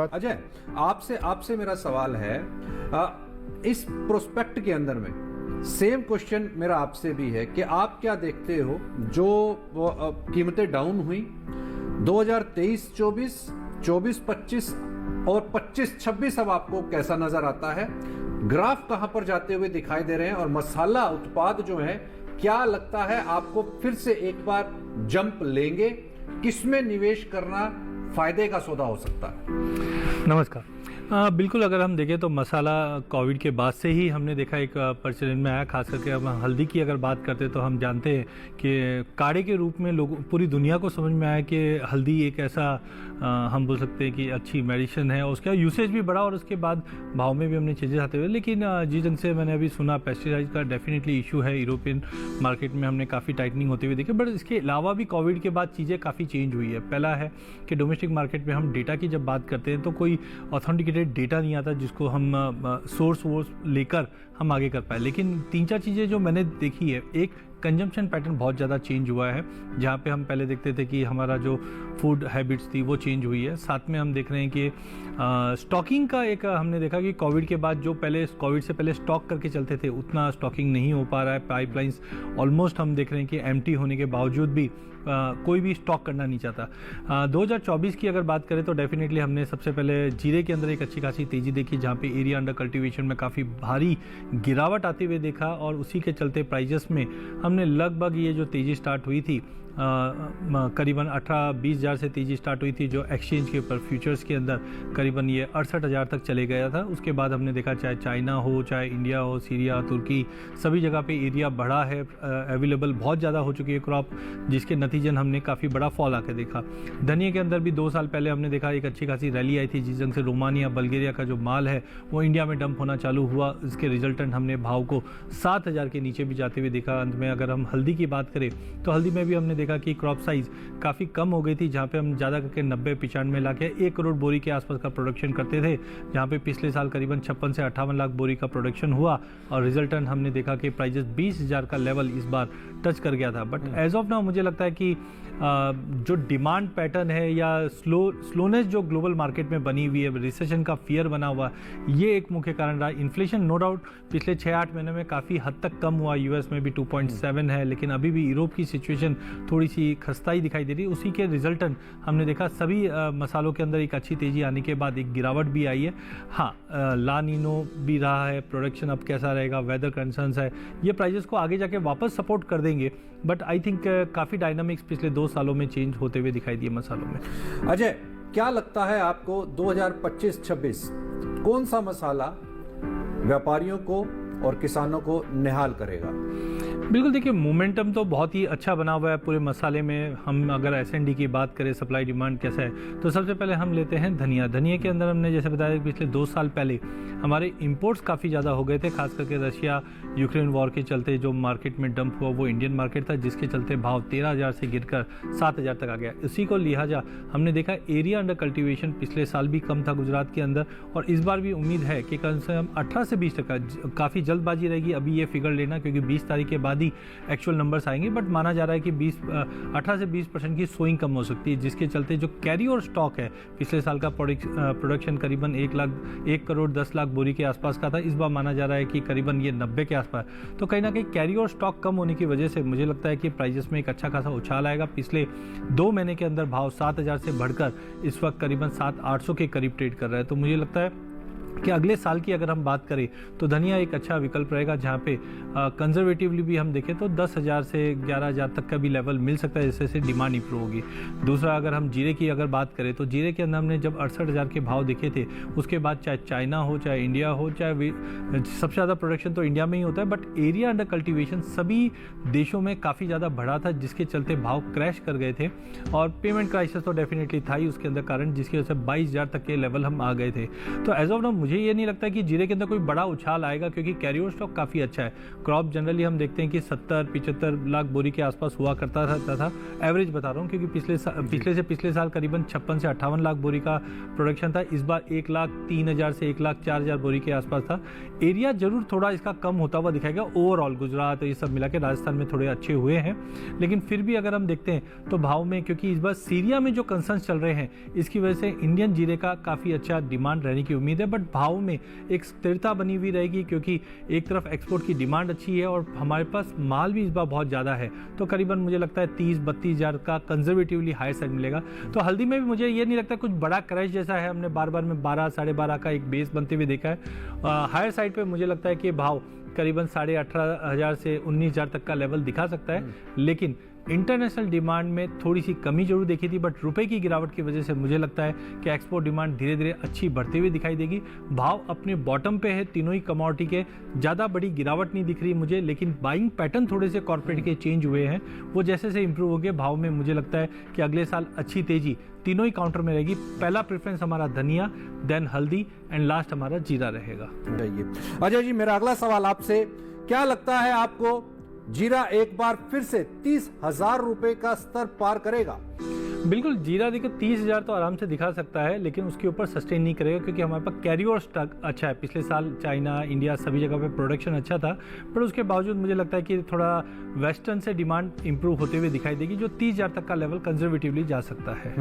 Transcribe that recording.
अजय, आपसे आपसे मेरा सवाल है, इस प्रोस्पेक्ट के अंदर में सेम क्वेश्चन मेरा आपसे भी है कि आप क्या देखते हो जो कीमतें डाउन हुई 2023-24, 24-25 और 25-26, अब आपको कैसा नजर आता है? ग्राफ कहां पर जाते हुए दिखाई दे रहे हैं और मसाला उत्पाद जो है क्या लगता है आपको फिर से एक बार जंप लेंगे? किसमें निवेश करना फायदे का सौदा हो सकता है? नमस्कार। बिल्कुल, अगर हम देखें तो मसाला कोविड के बाद से ही हमने देखा एक प्रचलन में आया। खास करके अब हल्दी की अगर बात करते हैं तो हम जानते हैं कि काढ़े के रूप में लोग पूरी दुनिया को समझ में आया कि हल्दी एक ऐसा हम बोल सकते हैं कि अच्छी मेडिसिन है। उसका यूसेज भी बढ़ा और उसके बाद भाव में भी हमने चेंजेस आते हुए, लेकिन जिस ढंग से मैंने अभी सुना पेस्टिसाइड का डेफिनेटली इशू है। यूरोपियन मार्केट में हमने काफ़ी टाइटनिंग होते हुए देखे, बट इसके अलावा भी कोविड के बाद चीज़ें काफ़ी चेंज हुई है। पहला है कि डोमेस्टिक मार्केट में हम डेटा की जब बात करते हैं तो कोई ऑथेंटिकेटेड डेटा नहीं आता जिसको हम सोर्स लेकर हम आगे कर पाए। लेकिन 3-4 चीज़ें जो मैंने देखी है, एक कंजम्पशन पैटर्न बहुत ज़्यादा चेंज हुआ है। जहाँ पे हम पहले देखते थे कि हमारा जो फूड हैबिट्स थी वो चेंज हुई है। साथ में हम देख रहे हैं कि स्टॉकिंग का एक हमने देखा कि कोविड के बाद जो पहले कोविड से पहले स्टॉक करके चलते थे उतना स्टॉकिंग नहीं हो पा रहा है। पाइपलाइंस ऑलमोस्ट हम देख रहे हैं कि एम्प्टी होने के बावजूद भी कोई भी स्टॉक करना नहीं चाहता। 2024 की अगर बात करें तो डेफिनेटली हमने सबसे पहले जीरे के अंदर एक अच्छी खासी तेज़ी देखी, जहाँ पे एरिया अंडर कल्टीवेशन में काफ़ी भारी गिरावट आते हुए देखा और उसी के चलते प्राइजेस में हमने लगभग ये जो तेज़ी स्टार्ट हुई थी करीबन 18-20 हज़ार से तेज़ी स्टार्ट हुई थी जो एक्सचेंज के ऊपर फ्यूचर्स के अंदर करीबन ये 68,000 तक चले गया था। उसके बाद हमने देखा चाहे चाइना हो, चाहे इंडिया हो, सीरिया, तुर्की, सभी जगह पे एरिया बढ़ा है। अवेलेबल बहुत ज़्यादा हो चुकी है क्रॉप, जिसके नतीजन हमने काफ़ी बड़ा फॉल आके देखा। धनिया के अंदर भी 2 साल पहले हमने देखा एक अच्छी खासी रैली आई थी जिस ढंग से रोमानिया, बल्गेरिया का जो माल है वो इंडिया में डंप होना चालू हुआ। इसके रिजल्टेंट हमने भाव को 7,000 के नीचे भी जाते हुए देखा। अंत में अगर हम हल्दी की बात करें तो हल्दी में भी हमने देखा कि क्रॉप साइज काफ़ी कम हो गई थी, जहाँ पे हम ज़्यादा करके 90-95 लाख या 1 करोड़ बोरी के आसपास का प्रोडक्शन करते थे, जहाँ पे पिछले साल करीबन 56 से 58 लाख बोरी का प्रोडक्शन हुआ और रिजल्टेंट हमने देखा कि प्राइजेस 20,000 का लेवल इस बार टच कर गया था। बट एज ऑफ नाउ मुझे लगता है कि जो डिमांड पैटर्न है या स्लोनेस जो ग्लोबल मार्केट में बनी हुई है, रिसेशन का फियर बना हुआ, ये एक मुख्य कारण रहा। इन्फ्लेशन नो डाउट पिछले 6-8 महीने में काफ़ी हद तक कम हुआ। यूएस में भी 2.7 है, लेकिन अभी भी यूरोप की सिचुएशन थोड़ी सी खस्ताई दिखाई दे रही है। उसी के रिजल्टेंट हमने देखा सभी मसालों के अंदर एक अच्छी तेज़ी आने के बाद एक गिरावट भी आई है। हाँ, ला नीनो भी रहा है, प्रोडक्शन अब कैसा रहेगा, वेदर कंसर्न्स है, ये प्राइजेस को आगे जाके वापस सपोर्ट कर देंगे। बट आई थिंक काफ़ी डायनामिक्स पिछले 2 सालों में चेंज होते हुए दिखाई दिए मसालों में। अजय, क्या लगता है आपको 2025-26 कौन सा मसाला व्यापारियों को और किसानों को निहाल करेगा? बिल्कुल, देखिए मोमेंटम तो बहुत ही अच्छा बना हुआ है पूरे मसाले में। हम अगर एसएनडी की बात करें, सप्लाई डिमांड कैसा है, तो सबसे पहले हम लेते हैं धनिया। धनिया के अंदर हमने जैसे बताया कि पिछले 2 साल पहले हमारे इंपोर्ट्स काफ़ी ज़्यादा हो गए थे, खास करके रशिया यूक्रेन वॉर के चलते जो मार्केट में डंप हुआ वो इंडियन मार्केट था, जिसके चलते भाव 13,000 से गिरकर 7,000 तक आ गया। इसी को लिहाजा हमने देखा एरिया अंडर कल्टीवेशन पिछले साल भी कम था गुजरात के अंदर, और इस बार भी उम्मीद है कि कम से कम 18 से 20%, काफ़ी जल्दबाजी रहेगी अभी ये फिगर लेना, क्योंकि 20 तारीख के बाद ही एक्चुअल नंबर्स आएंगे। बट माना जा रहा है कि 18 से 20% की सोइंग कम हो सकती है, जिसके चलते जो कैरी और स्टॉक है, पिछले साल का प्रोडक्शन करीबन 1 करोड़ 10 लाख बोरी के आसपास का था, इस बार माना जा रहा है कि करीबन ये 90 के आसपास। तो कहीं ना कहीं कैरी और स्टॉक कम होने की वजह से मुझे लगता है कि प्राइजेस में एक अच्छा खासा उछाल आएगा। पिछले 2 महीने के अंदर भाव 7,000 से बढ़कर इस वक्त करीबन 700-800 के करीब ट्रेड कर रहा है। तो मुझे लगता है कि अगले साल की अगर हम बात करें तो धनिया एक अच्छा विकल्प रहेगा, जहाँ पे कंजर्वेटिवली भी हम देखें तो 10,000 से 11,000 तक का भी लेवल मिल सकता है, जैसे जैसे डिमांड इंप्रूव होगी। दूसरा, अगर हम जीरे की अगर बात करें तो जीरे के अंदर हमने जब 68,000 के भाव देखे थे, उसके बाद चाहे चाइना हो, चाहे इंडिया हो, चाहे सबसे ज़्यादा प्रोडक्शन तो इंडिया में ही होता है, बट एरिया अंडर कल्टीवेशन सभी देशों में काफ़ी ज़्यादा बढ़ा था, जिसके चलते भाव क्रैश कर गए थे। और पेमेंट क्राइसिस तो डेफिनेटली था ही उसके अंदर कारण, जिसकी वजह से 22,000 तक के लेवल हम आ गए थे। तो एज ऑफ नाउ मुझे ये नहीं लगता कि जीरे के अंदर कोई बड़ा उछाल आएगा, क्योंकि कैरी ओवर स्टॉक काफ़ी अच्छा है। क्रॉप जनरली हम देखते हैं कि 70-75 लाख बोरी के आसपास हुआ करता था एवरेज बता रहा हूँ, क्योंकि पिछले साल करीबन 56 से 58 लाख बोरी का प्रोडक्शन था। इस बार 1,03,000 से 1,04,000 बोरी के आसपास था। एरिया जरूर थोड़ा इसका कम होता हुआ दिखाएगा। ओवरऑल गुजरात ये सब मिला के राजस्थान में थोड़े अच्छे हुए हैं, लेकिन फिर भी अगर हम देखते हैं तो भाव में, क्योंकि इस बार सीरिया में जो कंसर्न चल रहे हैं, इसकी वजह से इंडियन जीरे का काफ़ी अच्छा डिमांड रहने की उम्मीद है। बट भाव में एक स्थिरता बनी हुई रहेगी, क्योंकि एक तरफ एक्सपोर्ट की डिमांड अच्छी है और हमारे पास माल भी इस बार बहुत ज़्यादा है। तो करीबन मुझे लगता है 30-32 हज़ार का कंजर्वेटिवली हाई साइड मिलेगा। तो हल्दी में भी मुझे ये नहीं लगता कुछ बड़ा क्रैश जैसा है। हमने बार बार में 12-12.5 का एक बेस बनते हुए देखा है। हायर साइड पे मुझे लगता है कि भाव करीबन 18,500 से 19,000 तक का लेवल दिखा सकता है। लेकिन इंटरनेशनल डिमांड में थोड़ी सी कमी जरूर देखी थी, बट रुपए की गिरावट की वजह से मुझे लगता है कि एक्सपोर्ट डिमांड धीरे धीरे अच्छी बढ़ती हुई दिखाई देगी। भाव अपने बॉटम पे है, तीनों ही कमोडिटी के, ज़्यादा बड़ी गिरावट नहीं दिख रही मुझे, लेकिन बाइंग पैटर्न थोड़े से कॉर्पोरेट के चेंज हुए हैं। वो जैसे से इंप्रूव हो गए, भाव में मुझे लगता है कि अगले साल अच्छी तेजी तीनों ही काउंटर में रहेगी। पहला प्रेफरेंस हमारा धनिया, देन हल्दी एंड लास्ट हमारा जीरा रहेगा। अजय जी, मेरा अगला सवाल आपसे, क्या लगता है आपको जीरा एक बार फिर से 30,000 रुपए का स्तर पार करेगा? बिल्कुल, जीरा देखिए 30,000 तो आराम से दिखा सकता है, लेकिन उसके ऊपर सस्टेन नहीं करेगा, क्योंकि हमारे पास कैरी ओवर स्टॉक अच्छा है। पिछले साल चाइना, इंडिया सभी जगह पे प्रोडक्शन अच्छा था, पर उसके बावजूद मुझे लगता है कि थोड़ा वेस्टर्न से डिमांड इंप्रूव होते हुए दिखाई देगी, जो 30,000 तक का लेवल कंजर्वेटिवली जा सकता है।